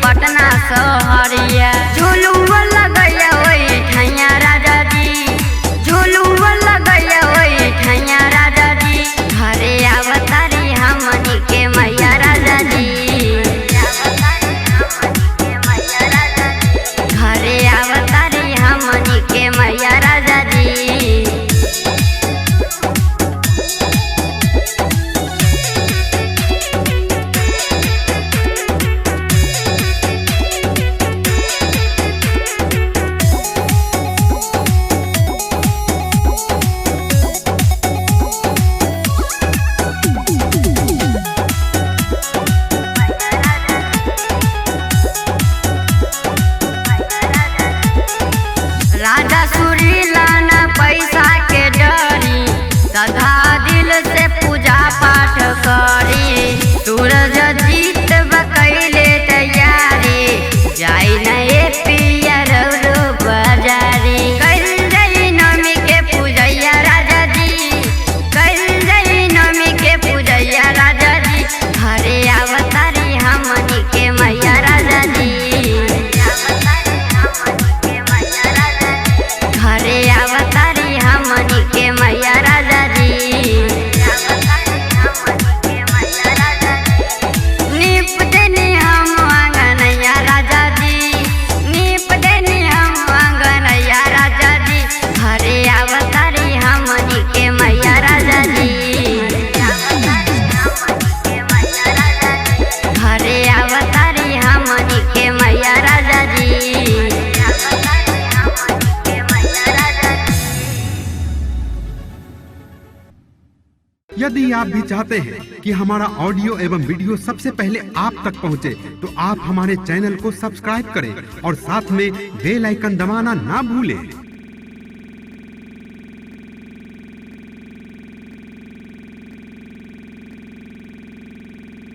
पटना सहरिया। झुलुआ लगैया ओई ठैया राजा जी, झुलुआ लगैया ओई ठैया राजा जी। घरे आवतारी हमनी के मैया राजा जी, घरे आवतारी हमनी के मैया राजा जी। राजा सुरीला न पैसा के डरी, सदा दिल से पूजा पाठ करी। सूरज जीत बकैले तैयारी, जाई न ए पिया रौरो बाजारी। कल जाई नमी के पूजैया राजा जी, कल जाई नमी के पूजैया राजा जी। घरे आवतारी हमनी के मैया राजा जी, घरे आवतारी हमनी के मैया राजा जी। नीप देनी हम आंगनैया राजा जी, नीप देनी हम आंगनैया राजा जी। घरे आवतारी हमनी के मैया राजा जी, घरे आवतारी हमनी के मैया राजा जी। यदि आप भी चाहते हैं कि हमारा ऑडियो एवं वीडियो सबसे पहले आप तक पहुंचे, तो आप हमारे चैनल को सब्सक्राइब करें और साथ में बेल आइकन दबाना ना भूलें।